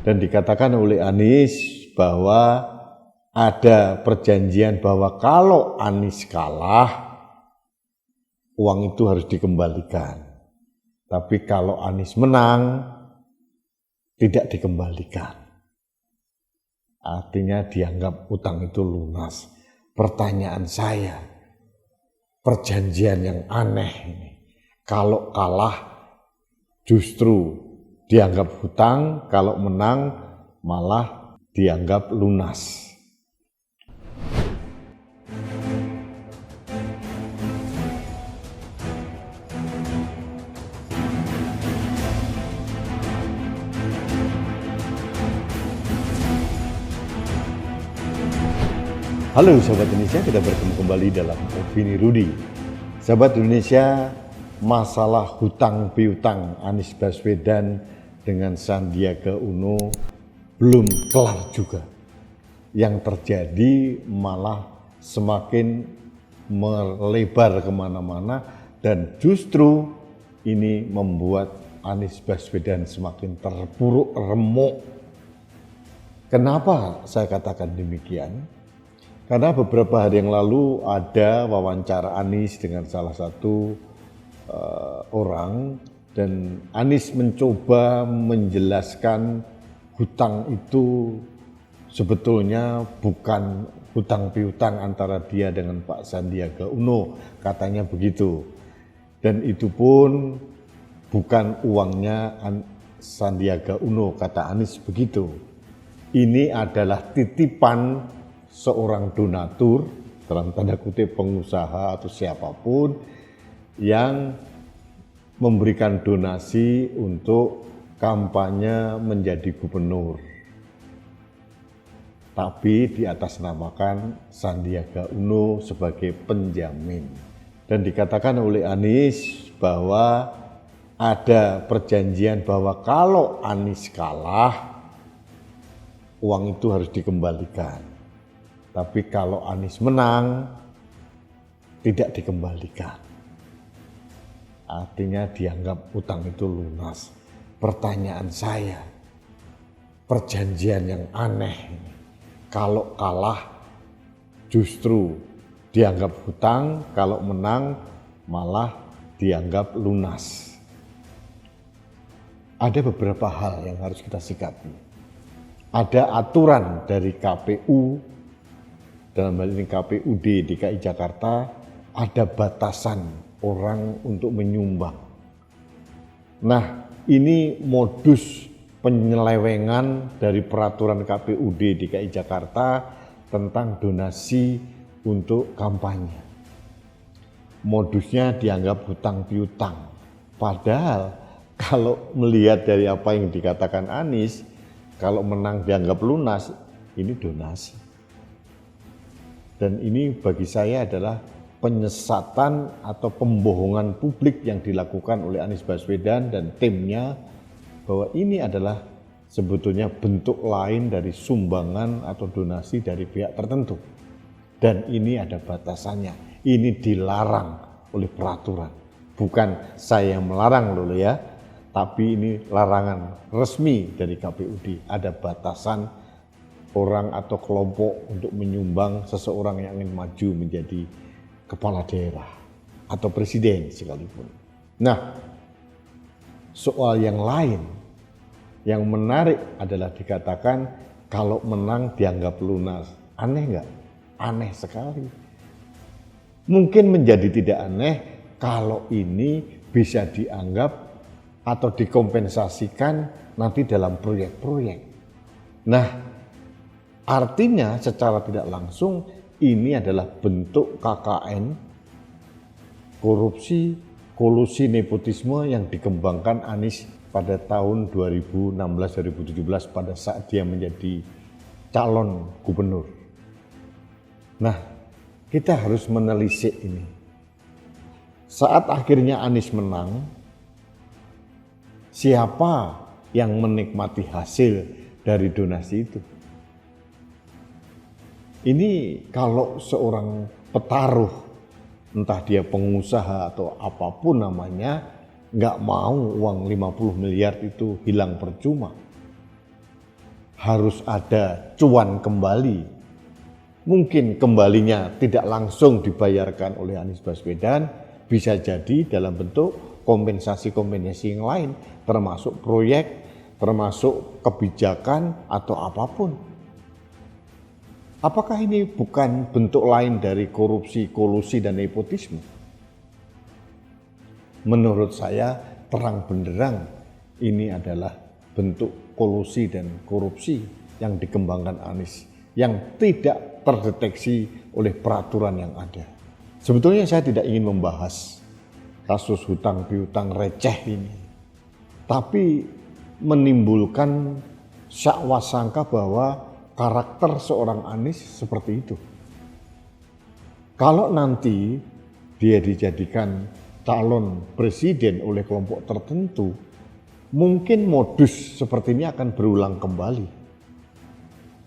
Dan dikatakan oleh Anies bahwa ada perjanjian bahwa kalau Anies kalah, uang itu harus dikembalikan. Tapi kalau Anies menang, tidak dikembalikan. Artinya dianggap utang itu lunas. Pertanyaan saya, perjanjian yang aneh ini. Kalau kalah justru dianggap hutang, kalau menang malah dianggap lunas. Halo Sahabat Indonesia, kita bertemu kembali dalam Opini Rudi. Sahabat Indonesia, masalah hutang piutang Anies Baswedan dengan Sandiaga Uno belum kelar juga. Yang terjadi malah semakin melebar kemana-mana dan justru ini membuat Anies Baswedan semakin terpuruk remuk. Kenapa saya katakan demikian? Karena beberapa hari yang lalu ada wawancara Anies dengan salah satu orang dan Anies mencoba menjelaskan hutang itu sebetulnya bukan hutang piutang antara dia dengan Pak Sandiaga Uno, katanya begitu. Dan itu pun bukan uangnya Sandiaga Uno, kata Anies begitu. Ini adalah titipan seorang donatur, dalam tanda kutip pengusaha atau siapapun yang memberikan donasi untuk kampanye menjadi gubernur. Tapi diatasnamakan Sandiaga Uno sebagai penjamin. Dan dikatakan oleh Anies bahwa ada perjanjian bahwa kalau Anies kalah, uang itu harus dikembalikan. Tapi kalau Anies menang, tidak dikembalikan. Artinya dianggap utang itu lunas. Pertanyaan saya, perjanjian yang aneh ini. Kalau kalah justru dianggap hutang, kalau menang malah dianggap lunas. Ada beberapa hal yang harus kita sikapi. Ada aturan dari KPU, dalam hal ini KPUD DKI Jakarta, ada batasan orang untuk menyumbang. Nah, ini modus penyelewengan dari peraturan KPUD DKI Jakarta tentang donasi untuk kampanye. Modusnya dianggap hutang piutang. Padahal kalau melihat dari apa yang dikatakan Anies, kalau menang dianggap lunas, ini donasi. Dan ini bagi saya adalah penyesatan atau pembohongan publik yang dilakukan oleh Anies Baswedan dan timnya, bahwa ini adalah sebetulnya bentuk lain dari sumbangan atau donasi dari pihak tertentu. Dan ini ada batasannya, ini dilarang oleh peraturan. Bukan saya yang melarang loh ya, tapi ini larangan resmi dari KPUD, ada batasan orang atau kelompok untuk menyumbang seseorang yang ingin maju menjadi kepala daerah atau presiden sekalipun. Nah, soal yang lain yang menarik adalah dikatakan kalau menang dianggap lunas. Aneh nggak? Aneh sekali. Mungkin menjadi tidak aneh kalau ini bisa dianggap atau dikompensasikan nanti dalam proyek-proyek. Nah, artinya secara tidak langsung ini adalah bentuk KKN, korupsi, kolusi nepotisme yang dikembangkan Anies pada tahun 2016-2017 pada saat dia menjadi calon gubernur. Nah, kita harus menelisik ini. Saat akhirnya Anies menang, siapa yang menikmati hasil dari donasi itu? Ini kalau seorang petaruh, entah dia pengusaha atau apapun namanya, nggak mau uang 50 miliar itu hilang percuma. harus ada cuan kembali. Mungkin kembalinya tidak langsung dibayarkan oleh Anies Baswedan, bisa jadi dalam bentuk kompensasi-kompensasi yang lain, termasuk proyek, termasuk kebijakan atau apapun. Apakah ini bukan bentuk lain dari korupsi, kolusi, dan nepotisme? Menurut saya terang benderang ini adalah bentuk kolusi dan korupsi yang dikembangkan Anies, yang tidak terdeteksi oleh peraturan yang ada. Sebetulnya saya tidak ingin membahas kasus hutang piutang receh ini, tapi menimbulkan sangka bahwa karakter seorang Anies seperti itu. Kalau nanti dia dijadikan calon presiden oleh kelompok tertentu, mungkin modus seperti ini akan berulang kembali.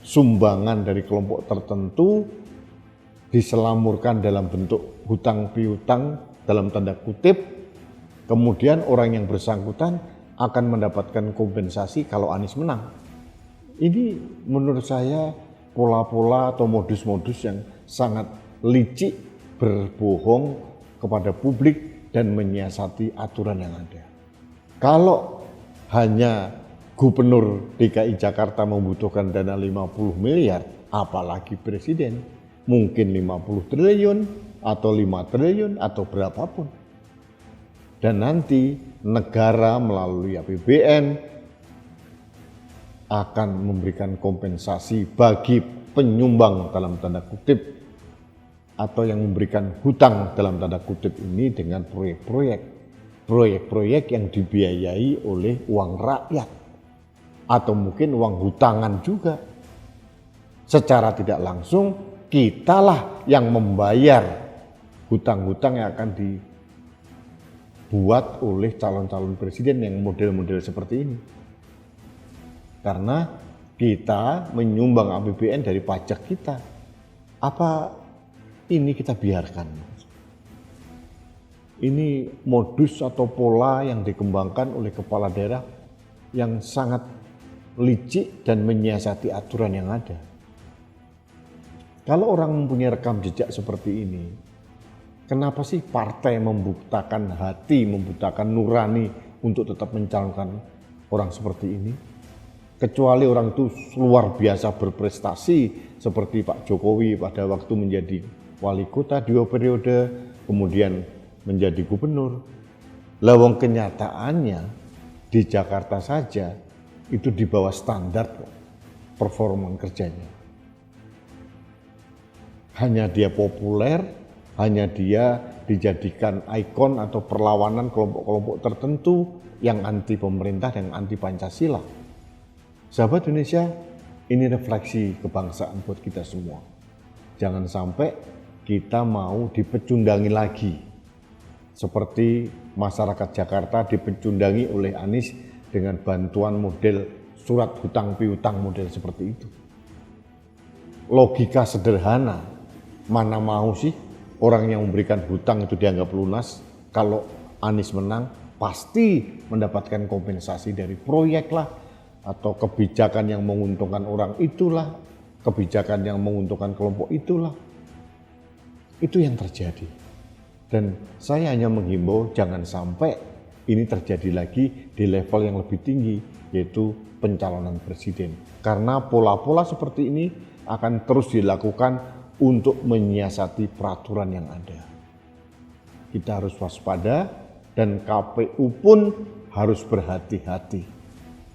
Sumbangan dari kelompok tertentu diselamurkan dalam bentuk hutang piutang dalam tanda kutip, kemudian orang yang bersangkutan akan mendapatkan kompensasi kalau Anies menang. Ini menurut saya pola-pola atau modus-modus yang sangat licik berbohong kepada publik dan menyiasati aturan yang ada. Kalau hanya Gubernur DKI Jakarta membutuhkan dana 50 miliar, apalagi presiden, mungkin 50 triliun atau 5 triliun atau berapapun. Dan nanti negara melalui APBN akan memberikan kompensasi bagi penyumbang dalam tanda kutip atau yang memberikan hutang dalam tanda kutip ini dengan proyek-proyek yang dibiayai oleh uang rakyat. Atau mungkin uang hutangan juga. Secara tidak langsung kitalah yang membayar hutang-hutang yang akan dibuat oleh calon-calon presiden yang model-model seperti ini. Karena kita menyumbang APBN dari pajak kita. Apa ini kita biarkan? Ini modus atau pola yang dikembangkan oleh kepala daerah yang sangat licik dan menyiasati aturan yang ada. Kalau orang mempunyai rekam jejak seperti ini, kenapa sih partai membutakan hati, membutakan nurani untuk tetap mencalonkan orang seperti ini? Kecuali orang itu luar biasa berprestasi seperti Pak Jokowi pada waktu menjadi wali kota 2 periode, kemudian menjadi gubernur. Lawang kenyataannya di Jakarta saja itu di bawah standar performa kerjanya. Hanya dia populer, hanya dia dijadikan ikon atau perlawanan kelompok-kelompok tertentu yang anti pemerintah dan anti Pancasila. Sahabat Indonesia, ini refleksi kebangsaan buat kita semua. Jangan sampai kita mau dipecundangi lagi. Seperti masyarakat Jakarta dipecundangi oleh Anies dengan bantuan model surat hutang piutang model seperti itu. Logika sederhana, mana mau sih orang yang memberikan hutang itu dianggap lunas, kalau Anies menang pasti mendapatkan kompensasi dari proyek lah, atau kebijakan yang menguntungkan orang itulah, kebijakan yang menguntungkan kelompok itulah. Itu yang terjadi. Dan saya hanya menghimbau jangan sampai ini terjadi lagi di level yang lebih tinggi, yaitu pencalonan presiden. Karena pola-pola seperti ini akan terus dilakukan untuk menyiasati peraturan yang ada. Kita harus waspada dan KPU pun harus berhati-hati.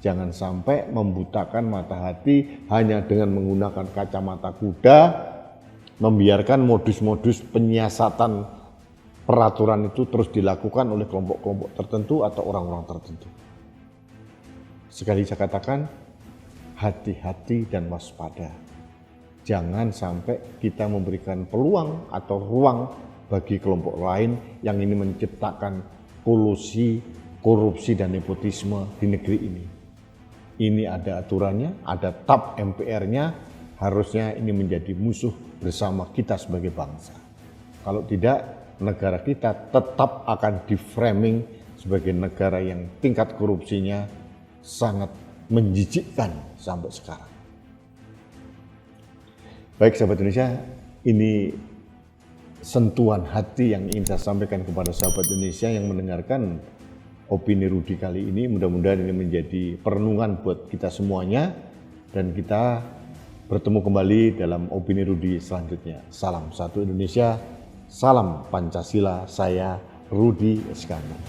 Jangan sampai membutakan mata hati hanya dengan menggunakan kacamata kuda, membiarkan modus-modus penyiasatan peraturan itu terus dilakukan oleh kelompok-kelompok tertentu atau orang-orang tertentu. Sekali saya katakan, hati-hati dan waspada. Jangan sampai kita memberikan peluang atau ruang bagi kelompok lain yang ini menciptakan kolusi, korupsi, dan nepotisme di negeri ini. Ini ada aturannya, ada TAP MPR-nya, harusnya ini menjadi musuh bersama kita sebagai bangsa. Kalau tidak, negara kita tetap akan di-framing sebagai negara yang tingkat korupsinya sangat menjijikkan sampai sekarang. Baik sahabat Indonesia, ini sentuhan hati yang ingin saya sampaikan kepada sahabat Indonesia yang mendengarkan opini Rudi kali ini. Mudah-mudahan ini menjadi perenungan buat kita semuanya dan kita bertemu kembali dalam opini Rudi selanjutnya. Salam satu Indonesia, salam Pancasila, saya Rudi Iskandar.